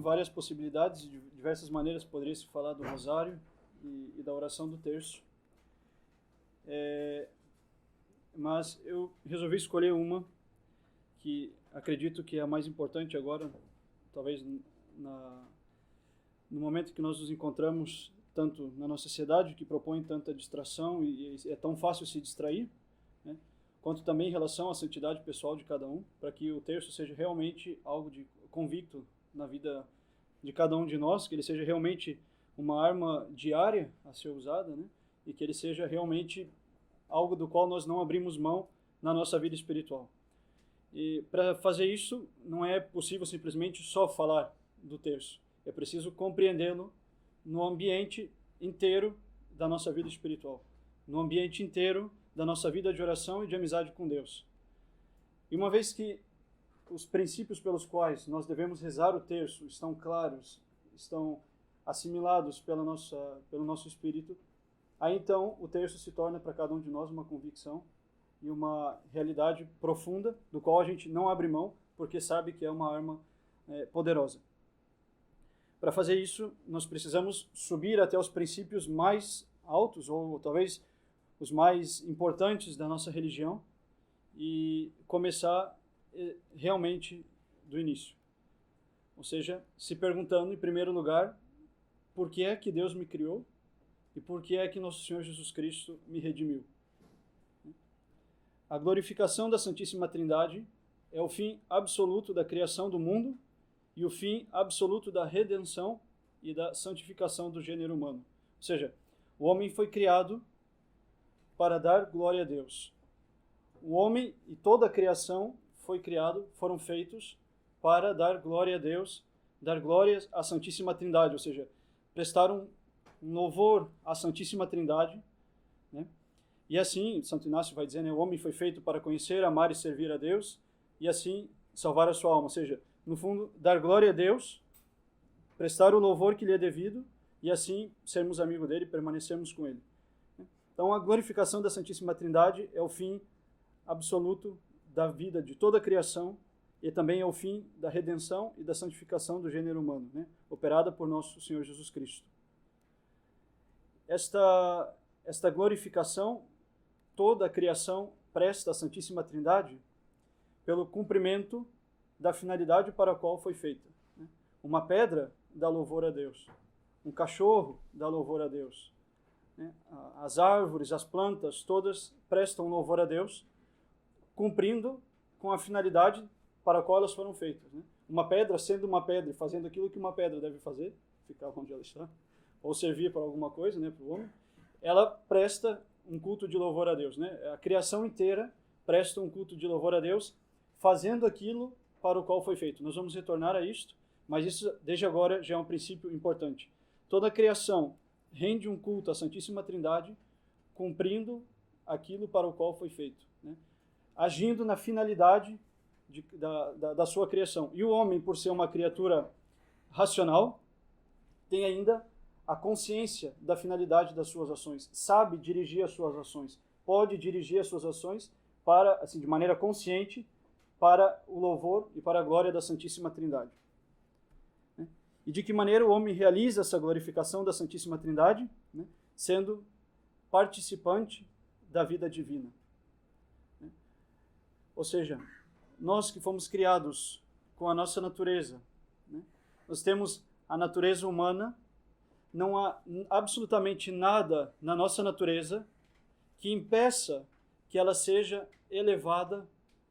várias possibilidades, de diversas maneiras poderia se falar do rosário e da oração do terço. Mas eu resolvi escolher uma que acredito que é a mais importante agora, talvez no momento que nós nos encontramos, tanto na nossa sociedade, que propõe tanta distração e é tão fácil se distrair, né? Quanto também em relação à santidade pessoal de cada um, para que o terço seja realmente algo de convicto na vida de cada um de nós, que ele seja realmente uma arma diária a ser usada, né? E que ele seja realmente algo do qual nós não abrimos mão na nossa vida espiritual. E para fazer isso, não é possível simplesmente só falar do terço. É preciso compreendê-lo no ambiente inteiro da nossa vida espiritual, no ambiente inteiro da nossa vida de oração e de amizade com Deus. E uma vez que os princípios pelos quais nós devemos rezar o terço estão claros, estão assimilados pelo nosso espírito, aí então o terço se torna para cada um de nós uma convicção e uma realidade profunda, do qual a gente não abre mão, porque sabe que é uma arma poderosa. Para fazer isso, nós precisamos subir até os princípios mais altos, ou talvez os mais importantes da nossa religião, e começar realmente do início. Ou seja, se perguntando, em primeiro lugar, por que é que Deus me criou e por que é que nosso Senhor Jesus Cristo me redimiu. A glorificação da Santíssima Trindade é o fim absoluto da criação do mundo e o fim absoluto da redenção e da santificação do gênero humano. Ou seja, o homem foi criado para dar glória a Deus. O homem e toda a criação foram feitos para dar glória a Deus, dar glórias à Santíssima Trindade, ou seja, prestar um louvor à Santíssima Trindade, né? E assim, Santo Inácio vai dizer, né, o homem foi feito para conhecer, amar e servir a Deus, e assim salvar a sua alma, ou seja, no fundo, dar glória a Deus, prestar o louvor que lhe é devido, e assim sermos amigos dele e permanecermos com ele. Então, a glorificação da Santíssima Trindade é o fim absoluto da vida de toda a criação e também é o fim da redenção e da santificação do gênero humano, né? Operada por nosso Senhor Jesus Cristo. Esta glorificação, toda a criação presta à Santíssima Trindade pelo cumprimento da finalidade para a qual foi feita. Uma pedra dá louvor a Deus, um cachorro dá louvor a Deus, as árvores, as plantas, todas prestam louvor a Deus, cumprindo com a finalidade para a qual elas foram feitas. Uma pedra sendo uma pedra e fazendo aquilo que uma pedra deve fazer, ficar onde ela está, ou servir para alguma coisa, para o homem, ela presta um culto de louvor a Deus. A criação inteira presta um culto de louvor a Deus, fazendo aquilo para o qual foi feito. Nós vamos retornar a isto, mas isso desde agora já é um princípio importante. Toda a criação rende um culto à Santíssima Trindade, cumprindo aquilo para o qual foi feito, agindo na finalidade da sua criação. E o homem, por ser uma criatura racional, tem ainda a consciência da finalidade das suas ações, sabe dirigir as suas ações, pode dirigir as suas ações para, assim, de maneira consciente, para o louvor e para a glória da Santíssima Trindade. E de que maneira o homem realiza essa glorificação da Santíssima Trindade? Sendo participante da vida divina. Ou seja, nós que fomos criados com a nossa natureza, nós temos a natureza humana, não há absolutamente nada na nossa natureza que impeça que ela seja elevada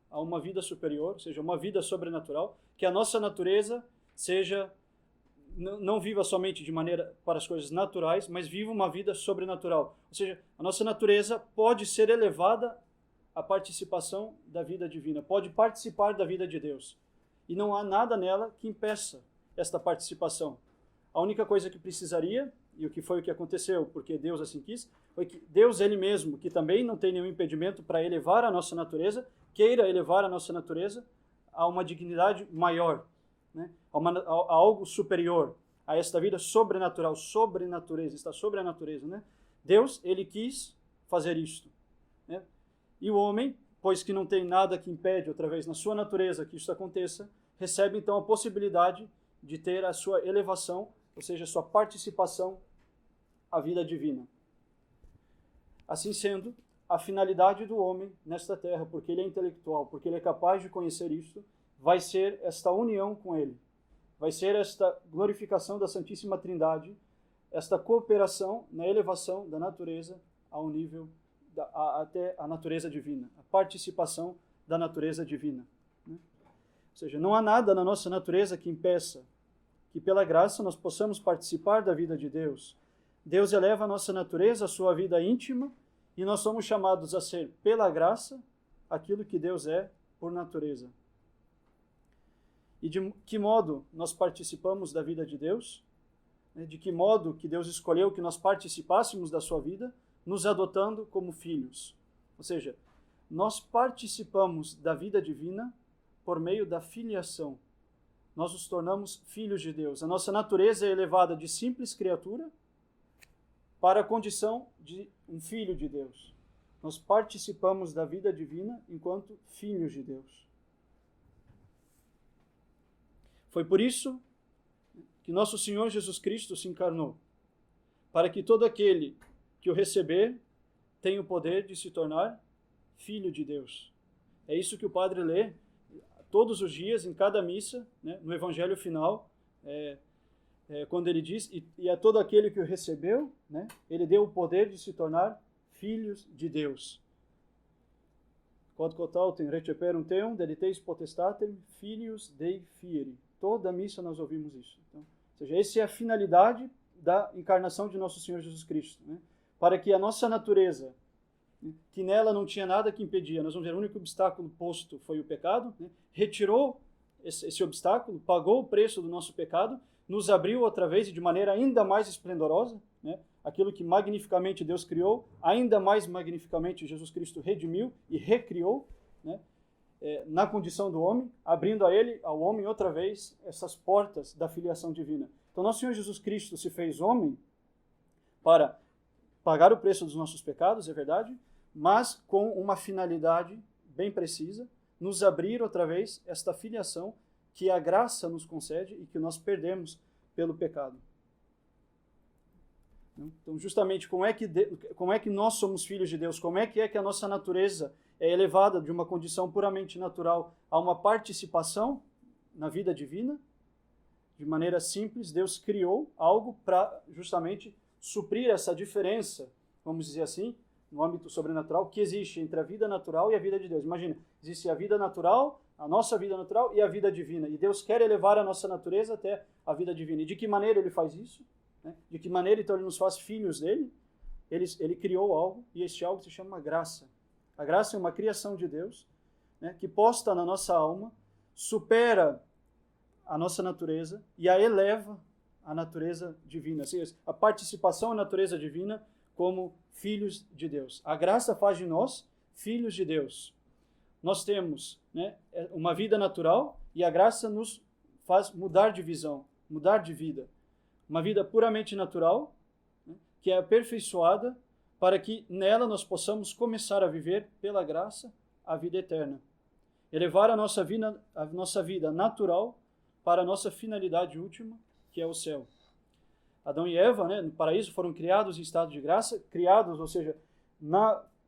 a uma vida superior, ou seja, uma vida sobrenatural, que a nossa natureza seja, não viva somente de maneira para as coisas naturais, mas viva uma vida sobrenatural. Ou seja, a nossa natureza pode ser elevada à participação da vida divina, pode participar da vida de Deus. E não há nada nela que impeça esta participação. A única coisa que precisaria, e o que foi o que aconteceu, porque Deus assim quis, foi que Deus ele mesmo, que também não tem nenhum impedimento para elevar a nossa natureza, queira elevar a nossa natureza a uma dignidade maior, a algo superior, a esta vida sobrenatural, sobrenatureza, está sobre a natureza. Deus, ele quis fazer isto. E o homem, pois que não tem nada que impede, outra vez, na sua natureza que isso aconteça, recebe então a possibilidade de ter a sua elevação, ou seja, a sua participação à vida divina. Assim sendo, a finalidade do homem nesta terra, porque ele é intelectual, porque ele é capaz de conhecer isto, vai ser esta união com ele. Vai ser esta glorificação da Santíssima Trindade, esta cooperação na elevação da natureza ao nível, até a natureza divina, a participação da natureza divina. Ou seja, não há nada na nossa natureza que impeça que pela graça nós possamos participar da vida de Deus. Deus eleva a nossa natureza, a sua vida íntima, e nós somos chamados a ser, pela graça, aquilo que Deus é por natureza. E de que modo nós participamos da vida de Deus? De que modo que Deus escolheu que nós participássemos da sua vida? Nos adotando como filhos. Ou seja, nós participamos da vida divina por meio da filiação. Nós nos tornamos filhos de Deus. A nossa natureza é elevada de simples criatura para a condição de um filho de Deus. Nós participamos da vida divina enquanto filhos de Deus. Foi por isso que nosso Senhor Jesus Cristo se encarnou, para que todo aquele que o receber tenha o poder de se tornar filho de Deus. É isso que o padre lê todos os dias, em cada missa, né, no Evangelho final, quando ele diz, e a todo aquele que o recebeu, né, ele deu o poder de se tornar filhos de Deus. Quod quotautem receperum teum, deliteis potestatem, filius Dei fieri. Toda a missa nós ouvimos isso. Então, ou seja, essa é a finalidade da encarnação de nosso Senhor Jesus Cristo, né, para que a nossa natureza, que nela não tinha nada que impedia, nós vamos ver, o único obstáculo posto foi o pecado, né, retirou esse obstáculo, pagou o preço do nosso pecado, nos abriu outra vez e de maneira ainda mais esplendorosa, né, aquilo que magnificamente Deus criou, ainda mais magnificamente Jesus Cristo redimiu e recriou, né, na condição do homem, abrindo ao homem outra vez essas portas da filiação divina. Então nosso Senhor Jesus Cristo se fez homem para pagar o preço dos nossos pecados, é verdade, mas com uma finalidade bem precisa, nos abrir outra vez esta filiação que a graça nos concede e que nós perdemos pelo pecado. Então, justamente, como é que nós somos filhos de Deus? Como é que a nossa natureza é elevada de uma condição puramente natural a uma participação na vida divina? De maneira simples, Deus criou algo para justamente suprir essa diferença, vamos dizer assim, no âmbito sobrenatural, que existe entre a vida natural e a vida de Deus. Imagina, existe a vida natural, a nossa vida natural e a vida divina. E Deus quer elevar a nossa natureza até a vida divina. E de que maneira Ele faz isso? De que maneira, então, Ele nos faz filhos dEle? Ele criou algo, e este algo se chama graça. A graça é uma criação de Deus, né, que posta na nossa alma, supera a nossa natureza e a eleva à natureza divina. Assim, a participação à natureza divina como filhos de Deus. A graça faz de nós filhos de Deus. Nós temos, né, uma vida natural e a graça nos faz mudar de visão, mudar de vida. Uma vida puramente natural, né, que é aperfeiçoada para que nela nós possamos começar a viver, pela graça, a vida eterna. Elevar a nossa vida natural para a nossa finalidade última, que é o céu. Adão e Eva, né, no paraíso, foram criados em estado de graça, criados, ou seja,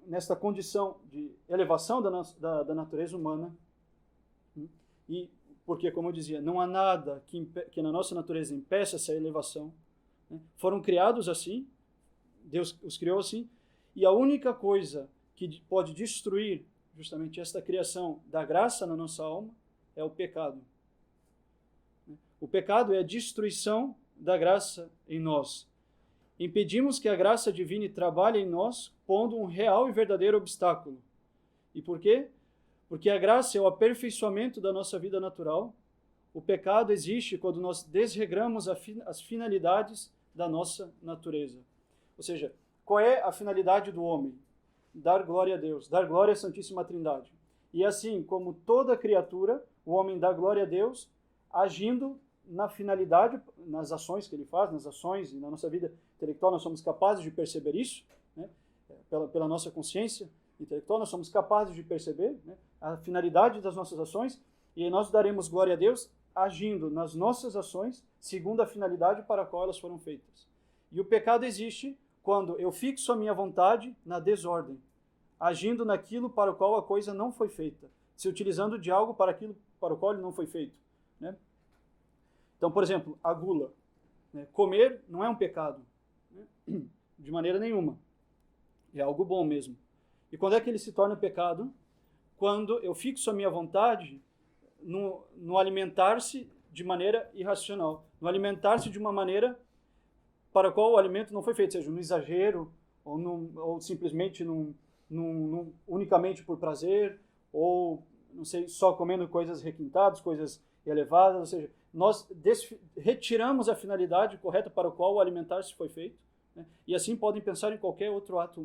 nesta condição de elevação da natureza humana. E porque, como eu dizia, não há nada que na nossa natureza impeça essa elevação. Né? Foram criados assim, Deus os criou assim, e a única coisa que pode destruir justamente esta criação da graça na nossa alma é o pecado. O pecado é a destruição da graça em nós. Impedimos que a graça divina trabalhe em nós, pondo um real e verdadeiro obstáculo. E por quê? Porque a graça é o aperfeiçoamento da nossa vida natural. O pecado existe quando nós desregramos as finalidades da nossa natureza. Ou seja, qual é a finalidade do homem? Dar glória a Deus, dar glória à Santíssima Trindade. E assim como toda criatura, o homem dá glória a Deus, agindo na finalidade, nas ações que ele faz, nas ações e na nossa vida intelectual, nós somos capazes de perceber isso, né? Pela nossa consciência intelectual, nós somos capazes de perceber, né, a finalidade das nossas ações, e nós daremos glória a Deus agindo nas nossas ações segundo a finalidade para a qual elas foram feitas. E o pecado existe quando eu fixo a minha vontade na desordem, agindo naquilo para o qual a coisa não foi feita, se utilizando de algo para aquilo para o qual ele não foi feito, né? Então, por exemplo, a gula, né? Comer não é um pecado, né? De maneira nenhuma. É algo bom mesmo. E quando é que ele se torna pecado? Quando eu fixo a minha vontade no alimentar-se de maneira irracional, no alimentar-se de uma maneira para a qual o alimento não foi feito, seja no exagero, ou simplesmente unicamente por prazer, ou, não sei, só comendo coisas requintadas, coisas elevadas, ou seja, nós retiramos a finalidade correta para a qual o alimentar-se foi feito, né? E assim podem pensar em qualquer outro ato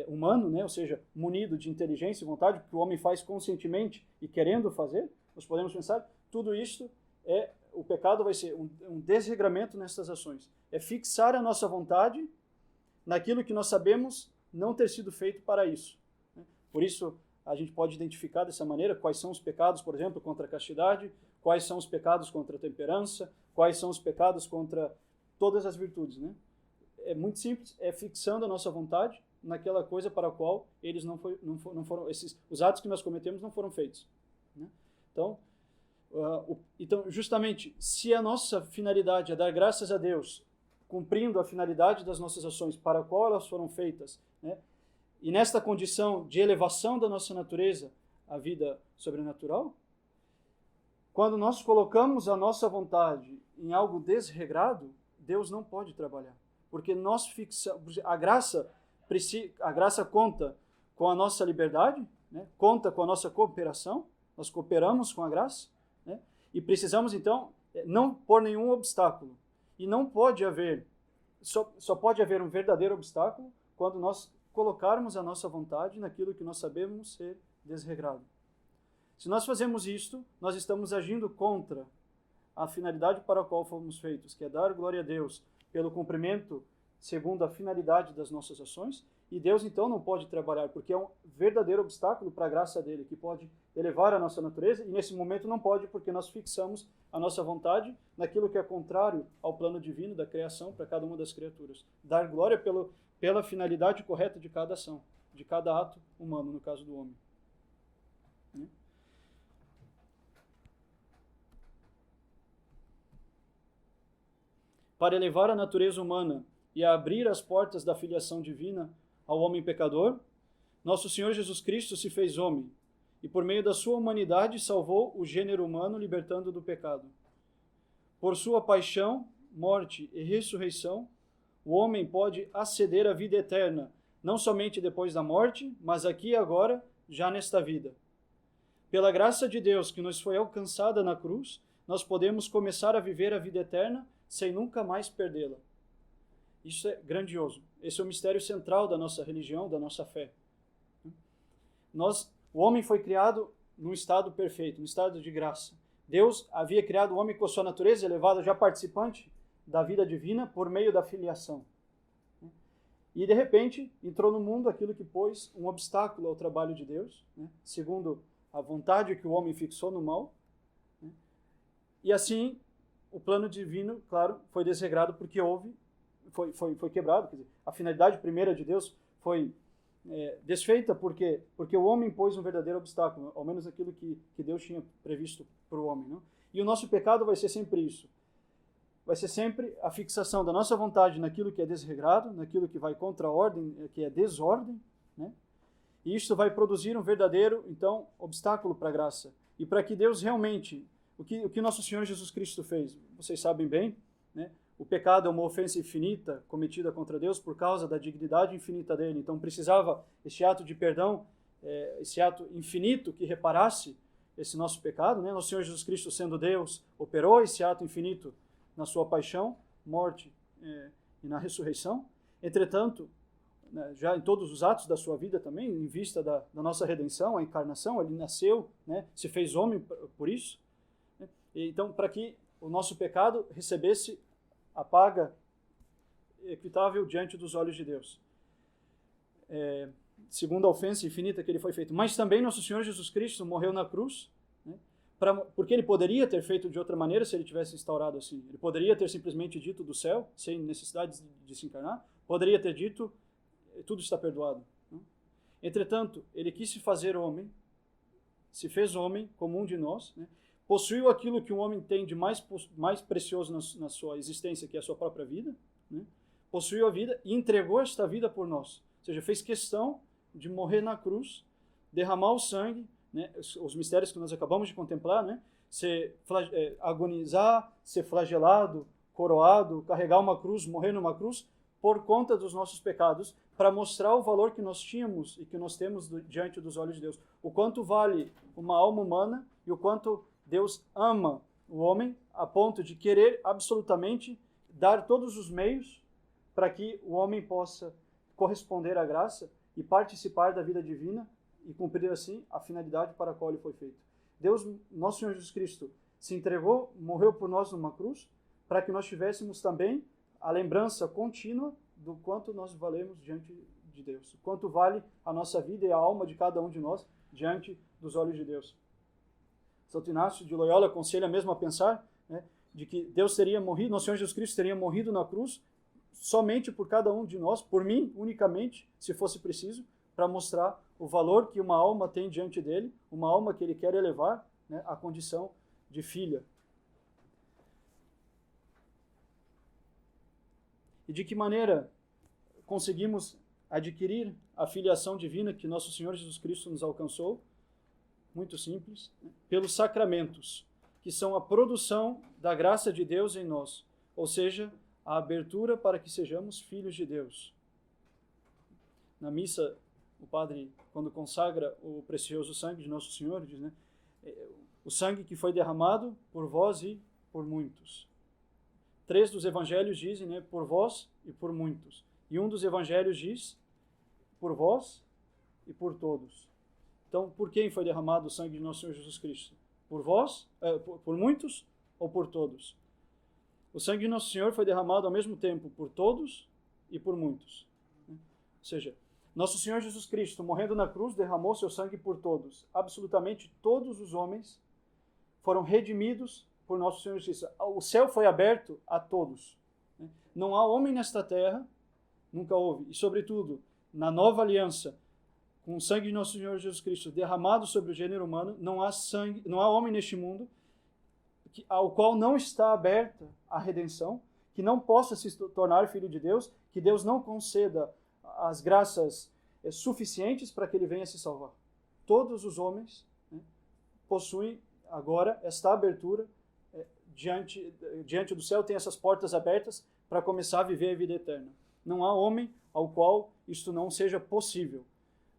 humano, né? Ou seja, munido de inteligência e vontade, que o homem faz conscientemente e querendo fazer, nós podemos pensar, tudo isso o pecado vai ser um desregramento nessas ações. É fixar a nossa vontade naquilo que nós sabemos não ter sido feito para isso, né? Por isso, a gente pode identificar dessa maneira quais são os pecados, por exemplo, contra a castidade, quais são os pecados contra a temperança, quais são os pecados contra todas as virtudes, né? É muito simples, é fixando a nossa vontade naquela coisa para a qual eles não foram os atos que nós cometemos não foram feitos, né? Então, justamente, se a nossa finalidade é dar graças a Deus, cumprindo a finalidade das nossas ações para a qual elas foram feitas, né? E nesta condição de elevação da nossa natureza à vida sobrenatural, quando nós colocamos a nossa vontade em algo desregrado, Deus não pode trabalhar, porque nós fixamos a graça conta com a nossa liberdade, né? Conta com a nossa cooperação, nós cooperamos com a graça, né? E precisamos então não pôr nenhum obstáculo, e não pode haver, só pode haver um verdadeiro obstáculo quando nós colocarmos a nossa vontade naquilo que nós sabemos ser desregrado. Se nós fazemos isto, nós estamos agindo contra a finalidade para a qual fomos feitos, que é dar glória a Deus pelo cumprimento segundo a finalidade das nossas ações, e Deus então não pode trabalhar, porque é um verdadeiro obstáculo para a graça dele, que pode elevar a nossa natureza, e nesse momento não pode, porque nós fixamos a nossa vontade naquilo que é contrário ao plano divino da criação para cada uma das criaturas. Dar glória pela finalidade correta de cada ação, de cada ato humano, no caso do homem. Para elevar a natureza humana e a abrir as portas da filiação divina ao homem pecador, nosso Senhor Jesus Cristo se fez homem e, por meio da sua humanidade, salvou o gênero humano, libertando do pecado. Por sua paixão, morte e ressurreição, o homem pode aceder à vida eterna, não somente depois da morte, mas aqui e agora, já nesta vida. Pela graça de Deus que nos foi alcançada na cruz, nós podemos começar a viver a vida eterna sem nunca mais perdê-la. Isso é grandioso. Esse é o mistério central da nossa religião, da nossa fé. O homem foi criado num estado perfeito, num estado de graça. Deus havia criado o homem com a sua natureza elevada, já participante da vida divina, por meio da filiação. E, de repente, entrou no mundo aquilo que pôs um obstáculo ao trabalho de Deus, né? Segundo a vontade que o homem fixou no mal. Né? E assim, o plano divino, claro, foi desregrado porque foi quebrado. Quer dizer, a finalidade primeira de Deus foi desfeita porque o homem pôs um verdadeiro obstáculo, ao menos aquilo que Deus tinha previsto para o homem. Não? E o nosso pecado vai ser sempre isso. Vai ser sempre a fixação da nossa vontade naquilo que é desregrado, naquilo que vai contra a ordem, que é desordem, né? E isso vai produzir um verdadeiro, então, obstáculo para a graça. E para que Deus realmente, o que nosso Senhor Jesus Cristo fez, vocês sabem bem, né? O pecado é uma ofensa infinita cometida contra Deus por causa da dignidade infinita dele. Então precisava este ato de perdão, esse ato infinito que reparasse esse nosso pecado, né? Nosso Senhor Jesus Cristo, sendo Deus, operou esse ato infinito na sua paixão, morte e na ressurreição. Entretanto, né, já em todos os atos da sua vida também, em vista da nossa redenção, a encarnação, ele nasceu, né, se fez homem por isso. Né? E, então, para que o nosso pecado recebesse a paga equitável diante dos olhos de Deus. Segundo a ofensa infinita que ele foi feito. Mas também nosso Senhor Jesus Cristo morreu na cruz, né, porque ele poderia ter feito de outra maneira se ele tivesse instaurado assim. Ele poderia ter simplesmente dito do céu, sem necessidade de se encarnar. Poderia ter dito, tudo está perdoado. Entretanto, ele quis se fazer homem, se fez homem como um de nós, né? Possuiu aquilo que um homem tem de mais precioso na sua existência, que é a sua própria vida, né? Possuiu a vida e entregou esta vida por nós. Ou seja, fez questão de morrer na cruz, derramar o sangue, né? Os mistérios que nós acabamos de contemplar, né? Agonizar, ser flagelado, coroado, carregar uma cruz, morrer numa cruz, por conta dos nossos pecados, para mostrar o valor que nós tínhamos e que nós temos diante dos olhos de Deus. O quanto vale uma alma humana e o quanto Deus ama o homem a ponto de querer absolutamente dar todos os meios para que o homem possa corresponder à graça e participar da vida divina e cumprir assim a finalidade para a qual ele foi feito. Deus, nosso Senhor Jesus Cristo, se entregou, morreu por nós numa cruz, para que nós tivéssemos também a lembrança contínua do quanto nós valemos diante de Deus, o quanto vale a nossa vida e a alma de cada um de nós diante dos olhos de Deus. Santo Inácio de Loyola aconselha mesmo a pensar, né, de que Deus teria morrido, nosso Senhor Jesus Cristo teria morrido na cruz somente por cada um de nós, por mim unicamente, se fosse preciso, para mostrar o valor que uma alma tem diante dele, uma alma que ele quer elevar, né, à condição de filha. E de que maneira conseguimos adquirir a filiação divina que nosso Senhor Jesus Cristo nos alcançou? Muito simples, né? Pelos sacramentos, que são a produção da graça de Deus em nós, ou seja, a abertura para que sejamos filhos de Deus. Na missa, o padre, quando consagra o precioso sangue de nosso Senhor, diz, né, o sangue que foi derramado por vós e por muitos. 3 dos evangelhos dizem, né, por vós e por muitos. E um dos evangelhos diz, por vós e por todos. Então, por quem foi derramado o sangue de nosso Senhor Jesus Cristo? Por vós, por muitos ou por todos? O sangue de nosso Senhor foi derramado ao mesmo tempo por todos e por muitos. Ou seja, nosso Senhor Jesus Cristo, morrendo na cruz, derramou seu sangue por todos. Absolutamente todos os homens foram redimidos por nosso Senhor Jesus. O céu foi aberto a todos. Não há homem nesta terra, nunca houve, e sobretudo, na nova aliança, com o sangue de nosso Senhor Jesus Cristo derramado sobre o gênero humano, não há homem neste mundo ao qual não está aberta a redenção, que não possa se tornar filho de Deus, que Deus não conceda as graças suficientes para que ele venha se salvar. Todos os homens, né, possuem agora esta abertura diante do céu, tem essas portas abertas para começar a viver a vida eterna. Não há homem ao qual isto não seja possível.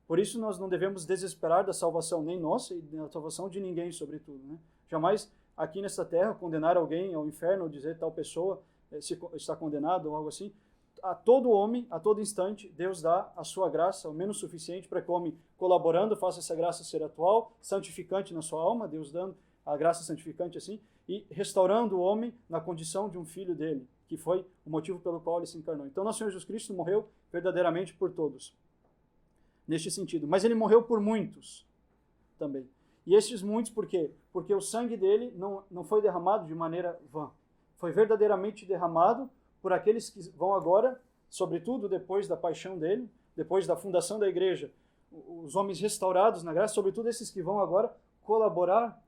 Por isso nós não devemos desesperar da salvação, nem nossa e da salvação de ninguém, sobretudo, né? Jamais aqui nesta terra condenar alguém ao inferno ou dizer tal pessoa se está condenado ou algo assim. A todo homem, a todo instante, Deus dá a sua graça, ao menos suficiente para que o homem, colaborando, faça essa graça ser atual, santificante na sua alma, Deus dando a graça santificante assim, e restaurando o homem na condição de um filho dele, que foi o motivo pelo qual ele se encarnou. Então, nosso Senhor Jesus Cristo morreu verdadeiramente por todos, neste sentido. Mas ele morreu por muitos também. E estes muitos, por quê? Porque o sangue dele não foi derramado de maneira vã. Foi verdadeiramente derramado por aqueles que vão agora, sobretudo depois da paixão dele, depois da fundação da igreja, os homens restaurados na graça, sobretudo esses que vão agora colaborar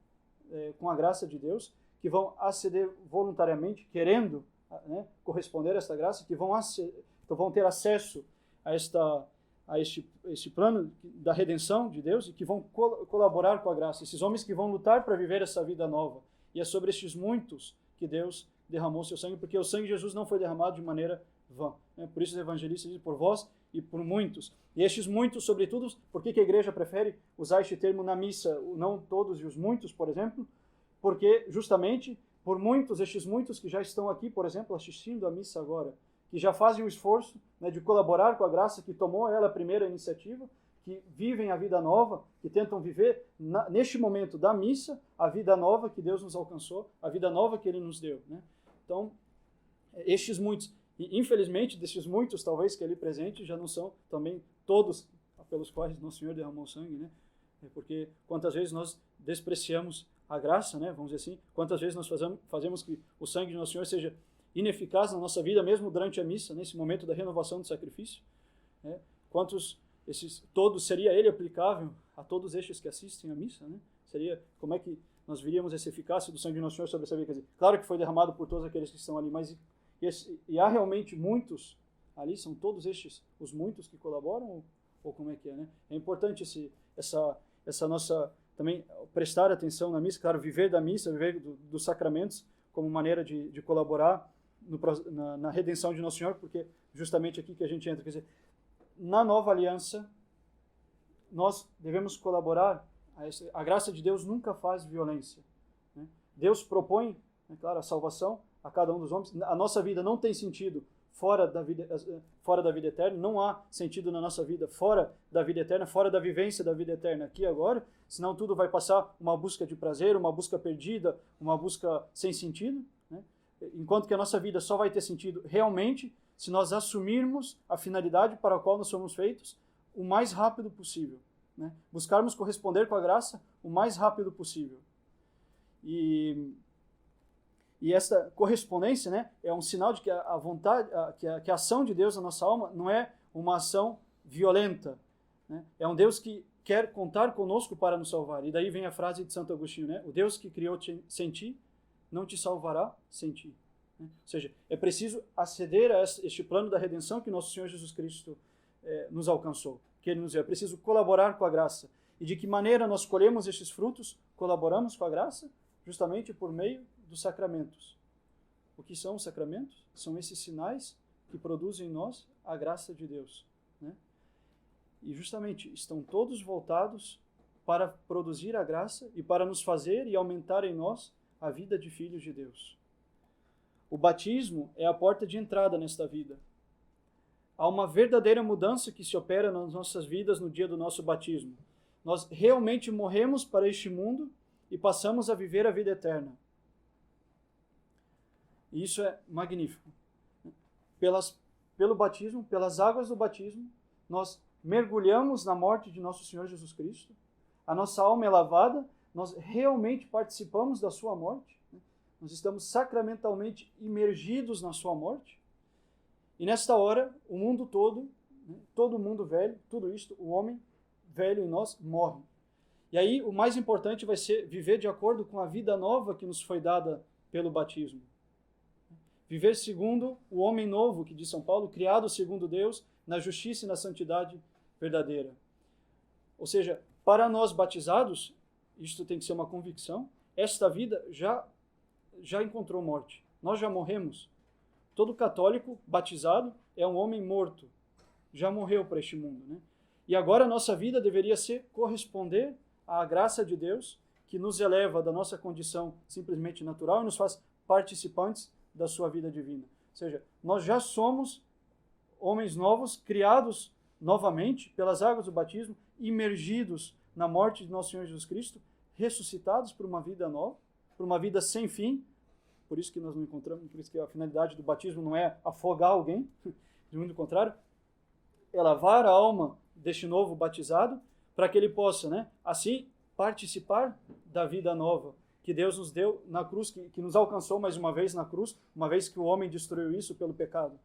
com a graça de Deus, que vão aceder voluntariamente, querendo, né, corresponder a esta graça, que vão ter acesso a este plano da redenção de Deus e que vão colaborar com a graça. Esses homens que vão lutar para viver essa vida nova. E é sobre estes muitos que Deus derramou seu sangue, porque o sangue de Jesus não foi derramado de maneira vã. Por isso os evangelistas dizem por vós e por muitos. E estes muitos, sobretudo, por que a igreja prefere usar este termo na missa, não todos e os muitos, por exemplo? Porque justamente por muitos, estes muitos que já estão aqui, por exemplo, assistindo a missa agora, que já fazem o esforço, né, de colaborar com a graça, que tomou ela a primeira iniciativa, que vivem a vida nova, que tentam viver neste momento da missa a vida nova que Deus nos alcançou, a vida nova que Ele nos deu, né? Então, estes muitos, e infelizmente destes muitos talvez que ali presentes já não são também todos pelos quais Nosso Senhor derramou sangue, né? Porque quantas vezes nós despreciamos a graça, né, vamos dizer assim, quantas vezes nós fazemos que o sangue de Nosso Senhor seja ineficaz na nossa vida, mesmo durante a missa, nesse momento da renovação do sacrifício, né? Todos seria ele aplicável a todos estes que assistem à missa, né? Como é que nós viríamos essa eficácia do sangue de Nosso Senhor sobre essa vida? Quer dizer, claro que foi derramado por todos aqueles que estão ali, mas e há realmente muitos ali? São todos estes os muitos que colaboram? Ou como é que é, né? É importante essa nossa, também, prestar atenção na missa, claro, viver da missa, viver dos sacramentos como maneira de colaborar na redenção de Nosso Senhor, porque justamente aqui que a gente entra, quer dizer, na nova aliança, nós devemos colaborar. A graça de Deus nunca faz violência, né? Deus propõe, né, claro, a salvação a cada um dos homens. A nossa vida não tem sentido fora da vida eterna, não há sentido na nossa vida fora da vida eterna, fora da vivência da vida eterna aqui e agora, senão tudo vai passar uma busca de prazer, uma busca perdida, uma busca sem sentido, né? Enquanto que a nossa vida só vai ter sentido realmente se nós assumirmos a finalidade para a qual nós somos feitos o mais rápido possível, né? Buscarmos corresponder com a graça o mais rápido possível. E essa correspondência, né, é um sinal de que a vontade, que a ação de Deus na nossa alma não é uma ação violenta, né? É um Deus que quer contar conosco para nos salvar. E daí vem a frase de Santo Agostinho, né? O Deus que criou-te sem ti, não te salvará sem ti. Ou seja, é preciso aceder a este plano da redenção que Nosso Senhor Jesus Cristo nos alcançou, que Ele nos deu. É preciso colaborar com a graça. E de que maneira nós colhemos estes frutos? Colaboramos com a graça justamente por meio dos sacramentos. O que são os sacramentos? São esses sinais que produzem em nós a graça de Deus, né? E justamente estão todos voltados para produzir a graça e para nos fazer e aumentar em nós a vida de filhos de Deus. O batismo é a porta de entrada nesta vida. Há uma verdadeira mudança que se opera nas nossas vidas no dia do nosso batismo. Nós realmente morremos para este mundo e passamos a viver a vida eterna. E isso é magnífico. Pelo batismo, pelas águas do batismo, nós mergulhamos na morte de nosso Senhor Jesus Cristo. A nossa alma é lavada, nós realmente participamos da sua morte, né? Nós estamos sacramentalmente imergidos na sua morte. E nesta hora, o mundo todo, né, todo mundo velho, tudo isto, o homem velho em nós morre. E aí o mais importante vai ser viver de acordo com a vida nova que nos foi dada pelo batismo. Viver segundo o homem novo, que diz São Paulo, criado segundo Deus, na justiça e na santidade verdadeira. Ou seja, para nós batizados, isto tem que ser uma convicção, esta vida já encontrou morte. Nós já morremos. Todo católico batizado é um homem morto. Já morreu para este mundo, né? E agora a nossa vida deveria ser corresponder à graça de Deus, que nos eleva da nossa condição simplesmente natural e nos faz participantes da sua vida divina. Ou seja, nós já somos homens novos, criados novamente pelas águas do batismo, imergidos na morte de nosso Senhor Jesus Cristo, ressuscitados por uma vida nova, por uma vida sem fim. Por isso que nós não encontramos, por isso que a finalidade do batismo não é afogar alguém, de muito contrário, é lavar a alma deste novo batizado, para que ele possa, né, assim, participar da vida nova que Deus nos deu na cruz, que nos alcançou mais uma vez na cruz, uma vez que o homem destruiu isso pelo pecado.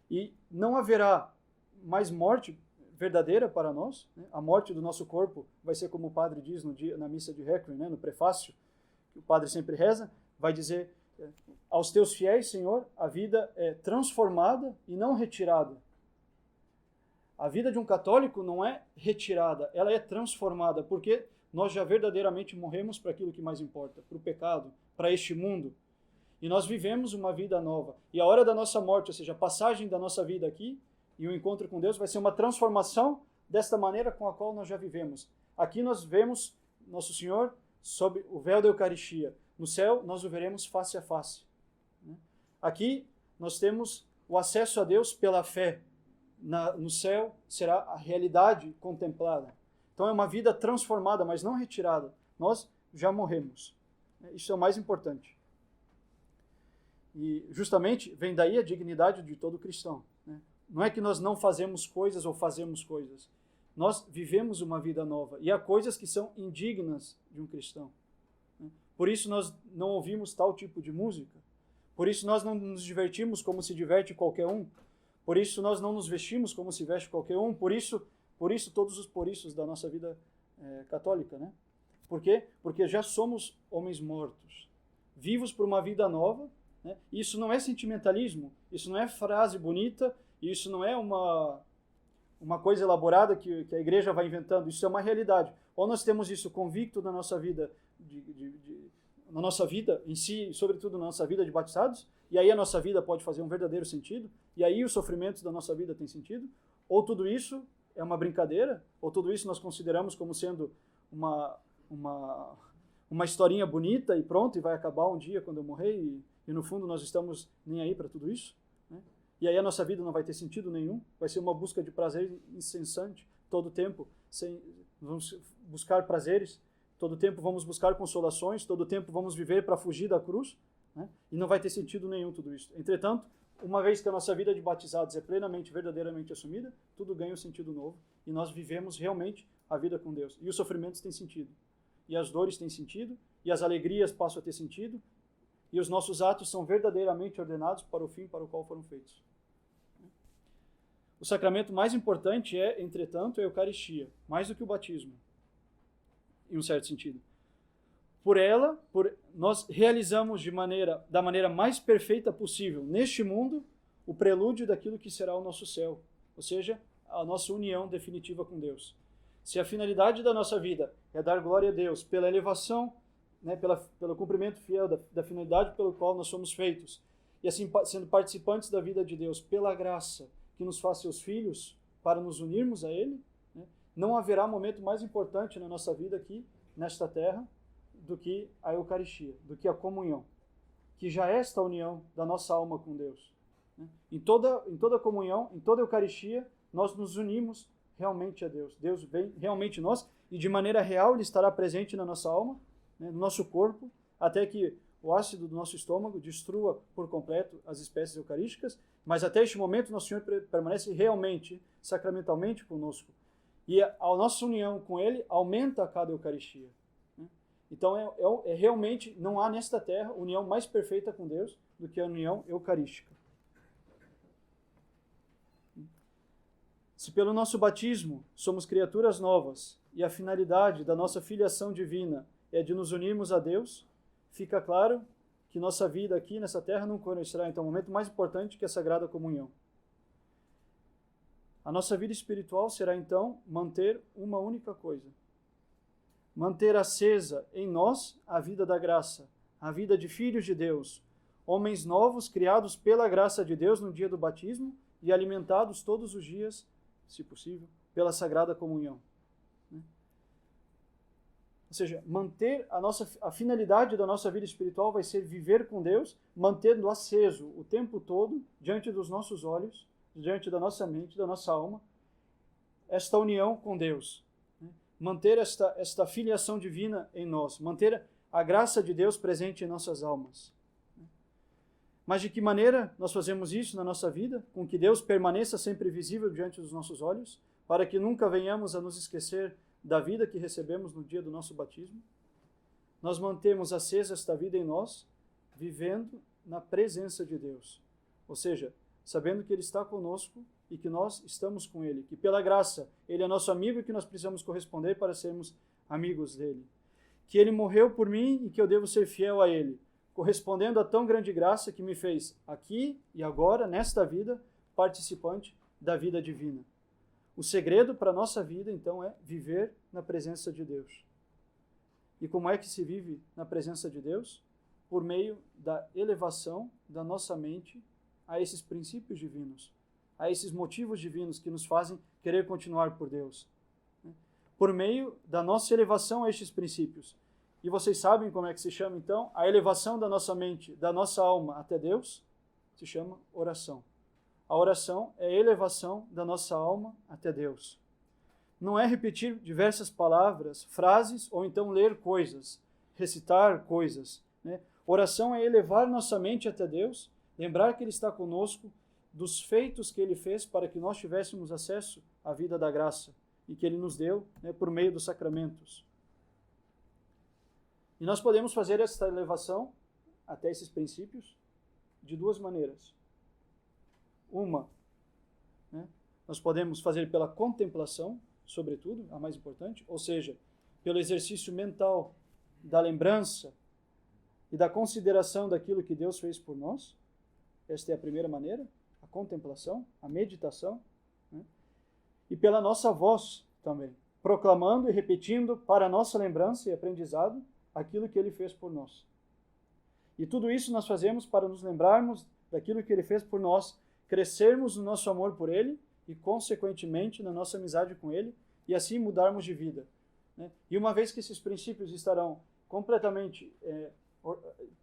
E não haverá mais morte verdadeira para nós, né? A morte do nosso corpo vai ser como o padre diz na missa de Requiem, né, no prefácio, que o padre sempre reza, vai dizer, aos teus fiéis, Senhor, a vida é transformada e não retirada. A vida de um católico não é retirada, ela é transformada, porque nós já verdadeiramente morremos para aquilo que mais importa, para o pecado, para este mundo. E nós vivemos uma vida nova. E a hora da nossa morte, ou seja, a passagem da nossa vida aqui e o encontro com Deus vai ser uma transformação desta maneira com a qual nós já vivemos. Aqui nós vemos Nosso Senhor sob o véu da Eucaristia. No céu, nós o veremos face a face. Aqui nós temos o acesso a Deus pela fé. No céu será a realidade contemplada. Então é uma vida transformada, mas não retirada. Nós já morremos. Isso é o mais importante. E justamente vem daí a dignidade de todo cristão, né? Não é que nós não fazemos coisas ou fazemos coisas. Nós vivemos uma vida nova. E há coisas que são indignas de um cristão. Por isso nós não ouvimos tal tipo de música. Por isso nós não nos divertimos como se diverte qualquer um. Por isso nós não nos vestimos como se veste qualquer um. Por isso todos os poriços da nossa vida católica, né? Por quê? Porque já somos homens mortos, vivos por uma vida nova, né? Isso não é sentimentalismo, isso não é frase bonita, isso não é uma coisa elaborada que a igreja vai inventando, isso é uma realidade. Ou nós temos isso convicto na nossa vida, na nossa vida em si, sobretudo na nossa vida de batizados, e aí a nossa vida pode fazer um verdadeiro sentido, e aí os sofrimentos da nossa vida têm sentido, ou tudo isso é uma brincadeira, ou tudo isso nós consideramos como sendo uma historinha bonita e pronto, e vai acabar um dia quando eu morrer, e no fundo nós estamos nem aí para tudo isso, né? E aí a nossa vida não vai ter sentido nenhum, vai ser uma busca de prazer incessante, todo tempo, vamos buscar prazeres, todo tempo vamos buscar consolações, todo tempo vamos viver para fugir da cruz, né? E não vai ter sentido nenhum tudo isso. Entretanto, uma vez que a nossa vida de batizados é plenamente, verdadeiramente assumida, tudo ganha um sentido novo, e nós vivemos realmente a vida com Deus. E os sofrimentos têm sentido, e as dores têm sentido, e as alegrias passam a ter sentido, e os nossos atos são verdadeiramente ordenados para o fim para o qual foram feitos. O sacramento mais importante é, entretanto, a Eucaristia, mais do que o batismo, em um certo sentido. Nós realizamos da maneira mais perfeita possível, neste mundo, o prelúdio daquilo que será o nosso céu, ou seja, a nossa união definitiva com Deus. Se a finalidade da nossa vida é dar glória a Deus pela elevação, né, pelo cumprimento fiel da finalidade pelo qual nós somos feitos, e assim sendo participantes da vida de Deus pela graça que nos faz seus filhos, para nos unirmos a Ele, né, não haverá momento mais importante na nossa vida aqui, nesta terra, do que a Eucaristia, do que a comunhão, que já é esta união da nossa alma com Deus. Né? Em toda comunhão, em toda Eucaristia, nós nos unimos realmente a Deus. Deus vem realmente em nós e de maneira real Ele estará presente na nossa alma, né, no nosso corpo, até que o ácido do nosso estômago destrua por completo as espécies eucarísticas, mas até este momento Nosso Senhor permanece realmente, sacramentalmente conosco. E a nossa união com Ele aumenta a cada Eucaristia. Né? Então realmente, não há nesta terra união mais perfeita com Deus do que a união eucarística. Se pelo nosso batismo somos criaturas novas e a finalidade da nossa filiação divina é de nos unirmos a Deus, fica claro que nossa vida aqui nessa terra não conhecerá então o momento mais importante que a Sagrada Comunhão. A nossa vida espiritual será então manter uma única coisa: manter acesa em nós a vida da graça, a vida de filhos de Deus, homens novos criados pela graça de Deus no dia do batismo e alimentados todos os dias, se possível, pela Sagrada Comunhão. Ou seja, manter a finalidade da nossa vida espiritual vai ser viver com Deus, mantendo aceso o tempo todo, diante dos nossos olhos, diante da nossa mente, da nossa alma, esta união com Deus. Manter esta filiação divina em nós, manter a graça de Deus presente em nossas almas. Mas de que maneira nós fazemos isso na nossa vida? Com que Deus permaneça sempre visível diante dos nossos olhos, para que nunca venhamos a nos esquecer da vida que recebemos no dia do nosso batismo. Nós mantemos acesa esta vida em nós, vivendo na presença de Deus. Ou seja, sabendo que Ele está conosco e que nós estamos com Ele, que pela graça Ele é nosso amigo e que nós precisamos corresponder para sermos amigos dEle. Que Ele morreu por mim e que eu devo ser fiel a Ele, correspondendo a tão grande graça que me fez aqui e agora, nesta vida, participante da vida divina. O segredo para a nossa vida, então, é viver na presença de Deus. E como é que se vive na presença de Deus? Por meio da elevação da nossa mente a esses princípios divinos, a esses motivos divinos que nos fazem querer continuar por Deus. Por meio da nossa elevação a estes princípios. E vocês sabem como é que se chama, então? A elevação da nossa mente, da nossa alma até Deus, se chama oração. A oração é a elevação da nossa alma até Deus. Não é repetir diversas palavras, frases, ou então ler coisas, recitar coisas. Né? Oração é elevar nossa mente até Deus, lembrar que Ele está conosco, dos feitos que Ele fez para que nós tivéssemos acesso à vida da graça e que Ele nos deu, né, por meio dos sacramentos. E nós podemos fazer essa elevação até esses princípios de duas maneiras. Uma, né, nós podemos fazer pela contemplação, sobretudo, a mais importante, ou seja, pelo exercício mental da lembrança e da consideração daquilo que Deus fez por nós. Esta é a primeira maneira, a contemplação, a meditação, né? E pela nossa voz também, proclamando e repetindo para a nossa lembrança e aprendizado aquilo que Ele fez por nós. E tudo isso nós fazemos para nos lembrarmos daquilo que Ele fez por nós, crescermos no nosso amor por Ele e, consequentemente, na nossa amizade com Ele, e assim mudarmos de vida, né? E uma vez que esses princípios estarão completamente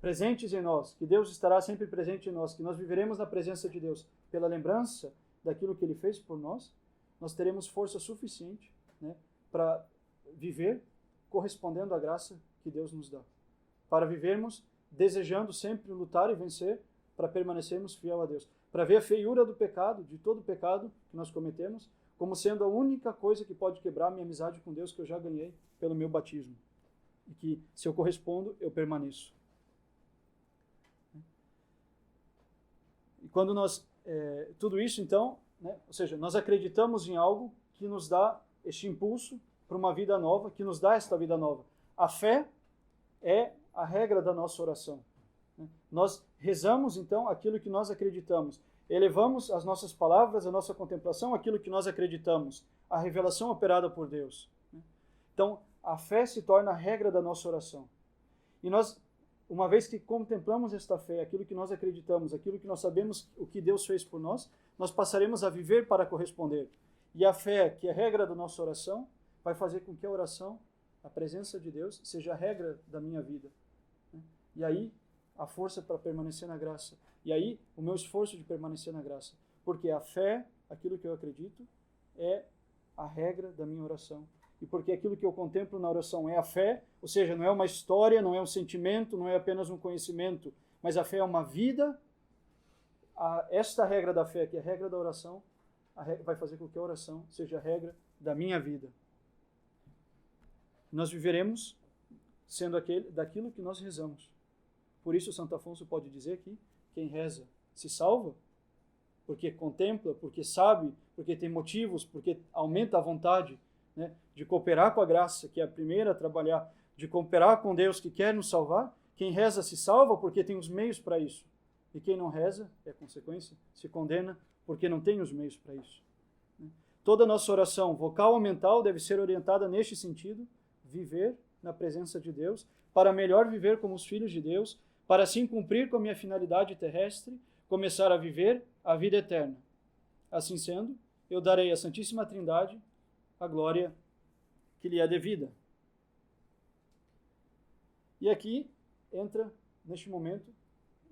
presentes em nós, que Deus estará sempre presente em nós, que nós viveremos na presença de Deus pela lembrança daquilo que Ele fez por nós, nós teremos força suficiente, né, para viver correspondendo à graça que Deus nos dá, para vivermos desejando sempre lutar e vencer, para permanecermos fiel a Deus, para ver a feiura do pecado, de todo o pecado que nós cometemos, como sendo a única coisa que pode quebrar a minha amizade com Deus que eu já ganhei pelo meu batismo. E que, se eu correspondo, eu permaneço. E quando nós... tudo isso, então, né, ou seja, nós acreditamos em algo que nos dá este impulso para uma vida nova, que nos dá esta vida nova. A fé é a regra da nossa oração. Nós rezamos, então, aquilo que nós acreditamos. Elevamos as nossas palavras, a nossa contemplação, aquilo que nós acreditamos, a revelação operada por Deus. Então, a fé se torna a regra da nossa oração. E nós, uma vez que contemplamos esta fé, aquilo que nós acreditamos, aquilo que nós sabemos, o que Deus fez por nós, nós passaremos a viver para corresponder. E a fé, que é a regra da nossa oração, vai fazer com que a oração, a presença de Deus, seja a regra da minha vida. E aí, a força para permanecer na graça. E aí, o meu esforço de permanecer na graça. Porque a fé, aquilo que eu acredito, é a regra da minha oração. E porque aquilo que eu contemplo na oração é a fé, ou seja, não é uma história, não é um sentimento, não é apenas um conhecimento, mas a fé é uma vida. Esta regra da fé, que é a regra da oração, vai fazer com que a oração seja a regra da minha vida. Nós viveremos sendo daquilo que nós rezamos. Por isso, Santo Afonso pode dizer que quem reza se salva, porque contempla, porque sabe, porque tem motivos, porque aumenta a vontade, né, de cooperar com a graça, que é a primeira a trabalhar, de cooperar com Deus que quer nos salvar. Quem reza se salva porque tem os meios para isso. E quem não reza, é consequência, se condena porque não tem os meios para isso. Toda nossa oração, vocal ou mental, deve ser orientada neste sentido, viver na presença de Deus, para melhor viver como os filhos de Deus, para assim cumprir com a minha finalidade terrestre, começar a viver a vida eterna. Assim sendo, eu darei à Santíssima Trindade a glória que lhe é devida. E aqui entra, neste momento,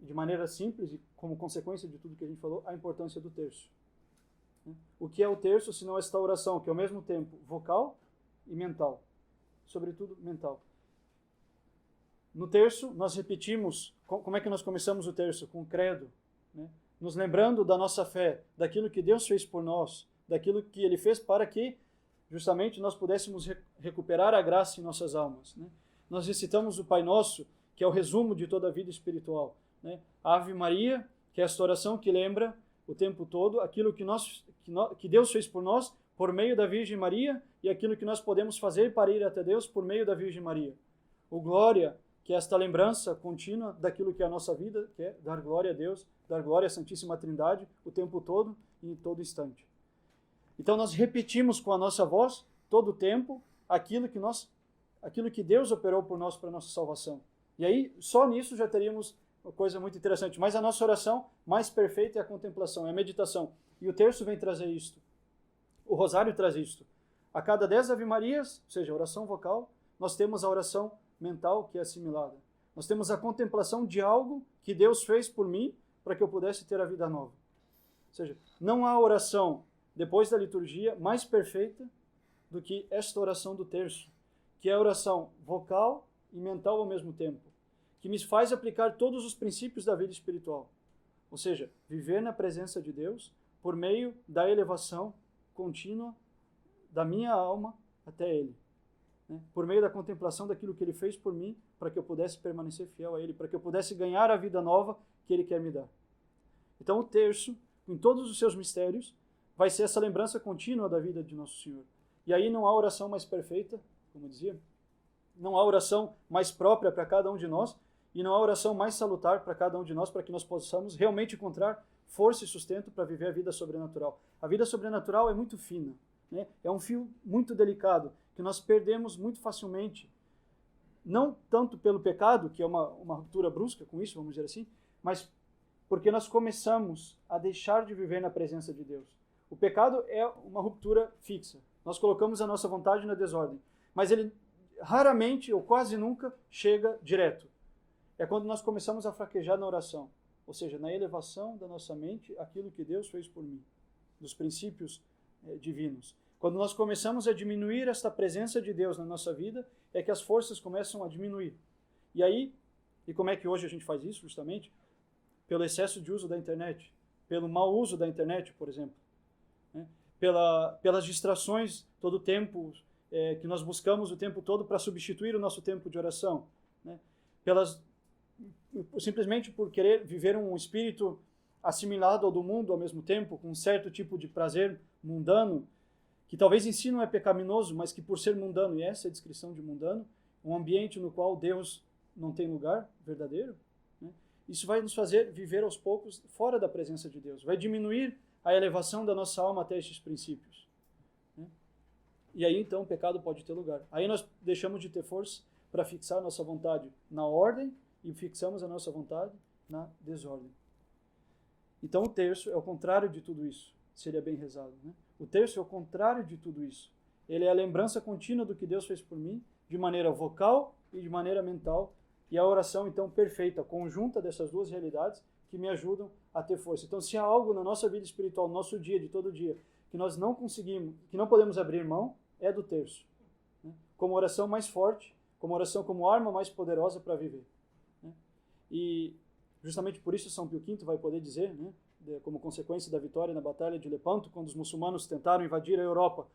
de maneira simples e como consequência de tudo que a gente falou, a importância do terço. O que é o terço, senão esta oração, que é ao mesmo tempo vocal e mental, sobretudo mental. No terço, nós repetimos, como é que nós começamos o terço? Com o credo, né? Nos lembrando da nossa fé, daquilo que Deus fez por nós, daquilo que Ele fez para que, justamente, nós pudéssemos recuperar a graça em nossas almas, né? Nós recitamos o Pai Nosso, que é o resumo de toda a vida espiritual, né? A Ave Maria, que é esta oração que lembra o tempo todo aquilo que Deus fez por nós, por meio da Virgem Maria, e aquilo que nós podemos fazer para ir até Deus por meio da Virgem Maria. O Glória, que é esta lembrança contínua daquilo que é a nossa vida, que é dar glória a Deus, dar glória à Santíssima Trindade o tempo todo e em todo instante. Então nós repetimos com a nossa voz, todo o tempo, aquilo que Deus operou por nós para a nossa salvação. E aí, só nisso já teríamos uma coisa muito interessante. Mas a nossa oração mais perfeita é a contemplação, é a meditação. E o terço vem trazer isto. O rosário traz isto. A cada 10 Ave-Marias, ou seja, a oração vocal, nós temos a oração mental que é assimilada. Nós temos a contemplação de algo que Deus fez por mim para que eu pudesse ter a vida nova. Ou seja, não há oração depois da liturgia mais perfeita do que esta oração do terço, que é a oração vocal e mental ao mesmo tempo, que me faz aplicar todos os princípios da vida espiritual. Ou seja, viver na presença de Deus por meio da elevação contínua da minha alma até Ele. Por meio da contemplação daquilo que Ele fez por mim, para que eu pudesse permanecer fiel a Ele, para que eu pudesse ganhar a vida nova que Ele quer me dar. Então o terço, em todos os seus mistérios, vai ser essa lembrança contínua da vida de Nosso Senhor. E aí não há oração mais perfeita, como eu dizia, não há oração mais própria para cada um de nós, e não há oração mais salutar para cada um de nós, para que nós possamos realmente encontrar força e sustento para viver a vida sobrenatural. A vida sobrenatural é muito fina, né? É um fio muito delicado, que nós perdemos muito facilmente, não tanto pelo pecado, que é uma ruptura brusca com isso, vamos dizer assim, mas porque nós começamos a deixar de viver na presença de Deus. O pecado é uma ruptura fixa. Nós colocamos a nossa vontade na desordem, mas ele raramente ou quase nunca chega direto. É quando nós começamos a fraquejar na oração, ou seja, na elevação da nossa mente àquilo que Deus fez por mim, dos princípios divinos. Quando nós começamos a diminuir esta presença de Deus na nossa vida, é que as forças começam a diminuir. E aí, e como é que hoje a gente faz isso, justamente? Pelo excesso de uso da internet, pelo mau uso da internet, por exemplo, né? Pelas distrações todo o tempo, que nós buscamos o tempo todo para substituir o nosso tempo de oração, né? Simplesmente por querer viver um espírito assimilado ao do mundo ao mesmo tempo, com um certo tipo de prazer mundano, que talvez em si não é pecaminoso, mas que por ser mundano, e essa é a descrição de mundano, um ambiente no qual Deus não tem lugar verdadeiro, né? Isso vai nos fazer viver aos poucos fora da presença de Deus, vai diminuir a elevação da nossa alma até estes princípios, né? E aí então o pecado pode ter lugar. Aí nós deixamos de ter força para fixar a nossa vontade na ordem e fixamos a nossa vontade na desordem. Então o terço é o contrário de tudo isso, se ele é bem rezado, né? O terço é o contrário de tudo isso. Ele é a lembrança contínua do que Deus fez por mim, de maneira vocal e de maneira mental, e a oração, então, perfeita, conjunta dessas duas realidades, que me ajudam a ter força. Então, se há algo na nossa vida espiritual, no nosso dia, de todo dia, que nós não conseguimos, que não podemos abrir mão, é do terço, né? Como oração mais forte, como oração como arma mais poderosa para viver, né? E justamente por isso São Pio V vai poder dizer, né, como consequência da vitória na Batalha de Lepanto, quando os muçulmanos tentaram invadir a Europa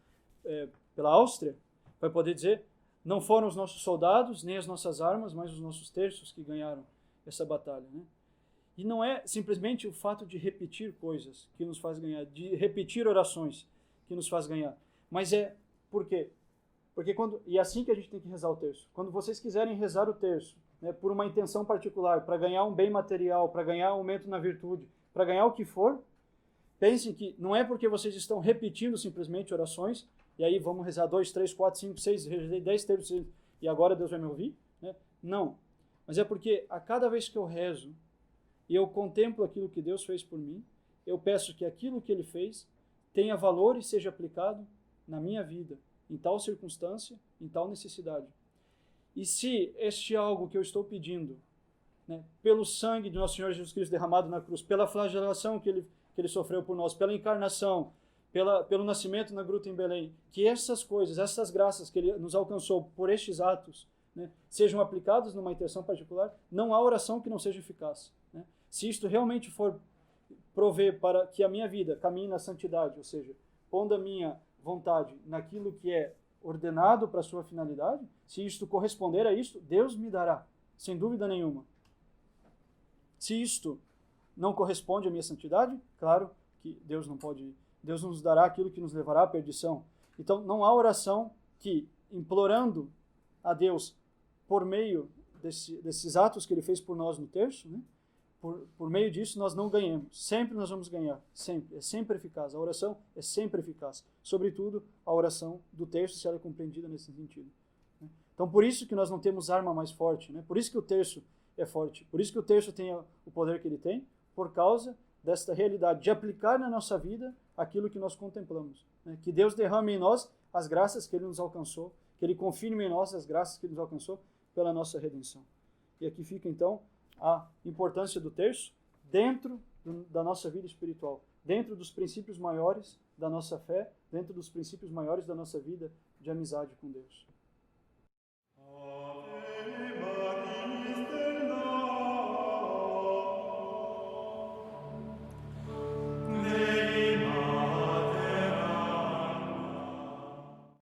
pela Áustria, vai poder dizer: não foram os nossos soldados, nem as nossas armas, mas os nossos terços que ganharam essa batalha, né? E não é simplesmente o fato de repetir coisas que nos faz ganhar, de repetir orações que nos faz ganhar, mas por quê? Porque e é assim que a gente tem que rezar o terço. Quando vocês quiserem rezar o terço, né, por uma intenção particular, para ganhar um bem material, para ganhar aumento na virtude, para ganhar o que for, pensem que não é porque vocês estão repetindo simplesmente orações, e aí vamos rezar 2, 3, 4, 5, 6, 10 terços, e agora Deus vai me ouvir, né? Não. Mas é porque a cada vez que eu rezo, e eu contemplo aquilo que Deus fez por mim, eu peço que aquilo que Ele fez tenha valor e seja aplicado na minha vida, em tal circunstância, em tal necessidade. E se este algo que eu estou pedindo, né, pelo sangue de Nosso Senhor Jesus Cristo derramado na cruz, pela flagelação que ele sofreu por nós, pela encarnação, pelo nascimento na gruta em Belém, que essas coisas, essas graças que Ele nos alcançou por estes atos, né, sejam aplicados numa intenção particular, não há oração que não seja eficaz, né? Se isto realmente for prover para que a minha vida caminhe na santidade, ou seja, pondo a minha vontade naquilo que é ordenado para a sua finalidade, se isto corresponder a isto, Deus me dará, sem dúvida nenhuma. Se isto não corresponde à minha santidade, claro que Deus nos dará aquilo que nos levará à perdição. Então, não há oração que, implorando a Deus por meio desses atos que Ele fez por nós no terço, né, por meio disso nós não ganhamos. Sempre nós vamos ganhar, sempre. É sempre eficaz. A oração é sempre eficaz. Sobretudo a oração do terço, se ela é compreendida nesse sentido, né? Então, por isso que nós não temos arma mais forte, né? Por isso que o terço é forte. Por isso que o terço tem o poder que ele tem, por causa desta realidade de aplicar na nossa vida aquilo que nós contemplamos, né? Que Deus derrame em nós as graças que Ele nos alcançou, que Ele confirme em nós as graças que Ele nos alcançou pela nossa redenção. E aqui fica, então, a importância do terço dentro da nossa vida espiritual, dentro dos princípios maiores da nossa fé, dentro dos princípios maiores da nossa vida de amizade com Deus. Ave